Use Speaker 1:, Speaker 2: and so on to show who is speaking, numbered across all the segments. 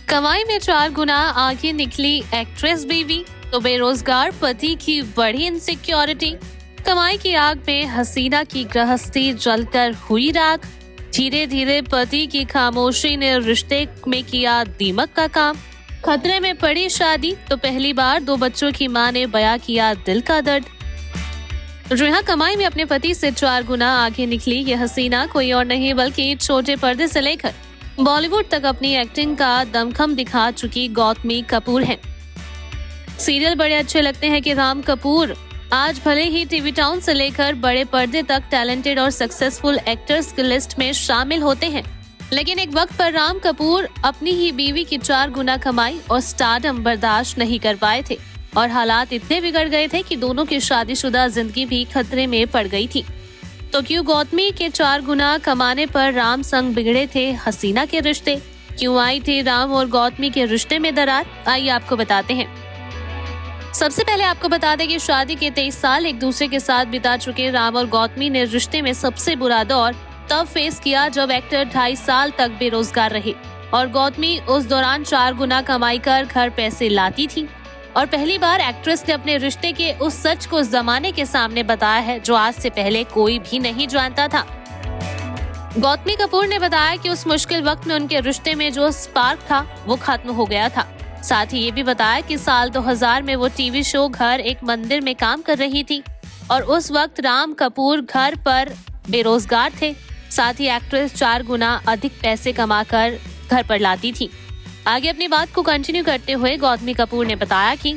Speaker 1: कमाई में 4 गुना आगे निकली एक्ट्रेस बीवी, तो बेरोजगार पति की बड़ी इनसिक्योरिटी। कमाई की आग में हसीना की गृहस्थी जलकर हुई राख। धीरे धीरे पति की खामोशी ने रिश्ते में किया दीमक का काम। खतरे में पड़ी शादी, तो पहली बार 2 बच्चों की मां ने बयां किया दिल का दर्द। जी कमाई में अपने पति से 4 गुना आगे निकली ये हसीना कोई और नहीं बल्कि छोटे पर्दे से लेकर बॉलीवुड तक अपनी एक्टिंग का दमखम दिखा चुकी गौतमी कपूर है। सीरियल बड़े अच्छे लगते हैं कि राम कपूर आज भले ही टीवी टाउन से लेकर बड़े पर्दे तक टैलेंटेड और सक्सेसफुल एक्टर्स की लिस्ट में शामिल होते हैं, लेकिन एक वक्त पर राम कपूर अपनी ही बीवी की 4 गुना कमाई और स्टारडम बर्दाश्त नहीं कर पाए थे और हालात इतने बिगड़ गए थे कि दोनों की शादीशुदा जिंदगी भी खतरे में पड़ गई थी। तो क्यों गौतमी के 4 गुना कमाने पर राम संग बिगड़े थे हसीना के रिश्ते? क्यों आई थी राम और गौतमी के रिश्ते में दरार? आइए आपको बताते हैं। सबसे पहले आपको बता दें कि शादी के 23 साल एक दूसरे के साथ बिता चुके राम और गौतमी ने रिश्ते में सबसे बुरा दौर तब फेस किया जब एक्टर 2.5 साल तक बेरोजगार रहे और गौतमी उस दौरान 4 गुना कमाई कर घर पैसे लाती थी। और पहली बार एक्ट्रेस ने अपने रिश्ते के उस सच को जमाने के सामने बताया है जो आज से पहले कोई भी नहीं जानता था। गौतमी कपूर ने बताया कि उस मुश्किल वक्त में उनके रिश्ते में जो स्पार्क था वो खत्म हो गया था। साथ ही ये भी बताया कि साल 2000 में वो टीवी शो घर एक मंदिर में काम कर रही थी और उस वक्त राम कपूर घर पर बेरोजगार थे। साथ ही एक्ट्रेस 4 गुना अधिक पैसे कमाकर घर पर लाती थी। आगे अपनी बात को कंटिन्यू करते हुए गौतमी कपूर ने बताया कि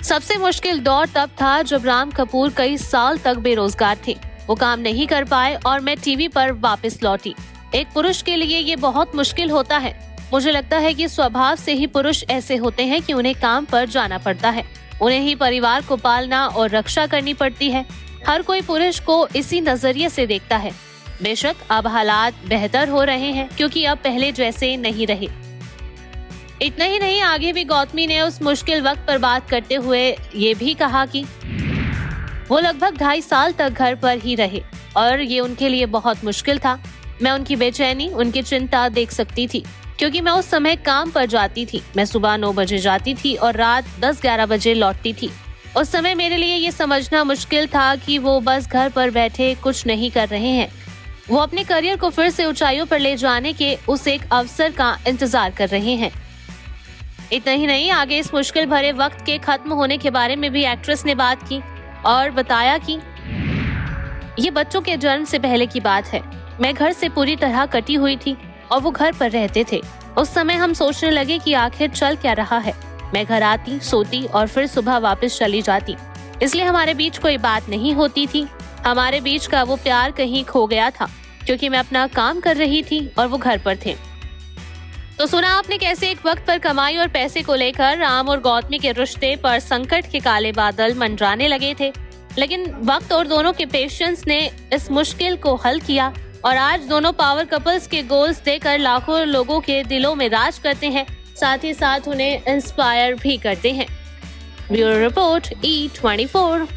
Speaker 1: सबसे मुश्किल दौर तब था जब राम कपूर कई साल तक बेरोजगार थे, वो काम नहीं कर पाए और मैं टीवी पर वापस लौटी। एक पुरुष के लिए ये बहुत मुश्किल होता है। मुझे लगता है कि स्वभाव से ही पुरुष ऐसे होते हैं कि उन्हें काम पर जाना पड़ता है, उन्हें ही परिवार को पालना और रक्षा करनी पड़ती है। हर कोई पुरुष को इसी नजरिए से देखता है। बेशक अब हालात बेहतर हो रहे हैं क्योंकि अब पहले जैसे नहीं रहे। इतना ही नहीं, आगे भी गौतमी ने उस मुश्किल वक्त पर बात करते हुए ये भी कहा कि वो लगभग 2.5 साल तक घर पर ही रहे और ये उनके लिए बहुत मुश्किल था। मैं उनकी बेचैनी, उनकी चिंता देख सकती थी क्योंकि मैं उस समय काम पर जाती थी। मैं सुबह 9 बजे जाती थी और रात 10-11 बजे लौटती थी। उस समय मेरे लिए ये समझना मुश्किल था कि वो बस घर पर बैठे कुछ नहीं कर रहे हैं, वो अपने करियर को फिर से ऊंचाइयों पर ले जाने के उस एक अवसर का इंतजार कर रहे हैं। इतना ही नहीं, आगे इस मुश्किल भरे वक्त के खत्म होने के बारे में भी एक्ट्रेस ने बात की और बताया कि ये बच्चों के जन्म से पहले की बात है। मैं घर से पूरी तरह कटी हुई थी और वो घर पर रहते थे। उस समय हम सोचने लगे कि आखिर चल क्या रहा है। मैं घर आती, सोती और फिर सुबह वापस चली जाती, इसलिए हमारे बीच कोई बात नहीं होती थी। हमारे बीच का वो प्यार कहीं खो गया था क्योंकि मैं अपना काम कर रही थी और वो घर पर थे। तो सुना आपने कैसे एक वक्त पर कमाई और पैसे को लेकर राम और गौतमी के रिश्ते पर संकट के काले बादल मंडराने लगे थे, लेकिन वक्त और दोनों के पेशेंस ने इस मुश्किल को हल किया और आज दोनों पावर कपल्स के गोल्स देकर लाखों लोगों के दिलों में राज करते हैं, साथ ही साथ उन्हें इंस्पायर भी करते हैं। Bureau report E24।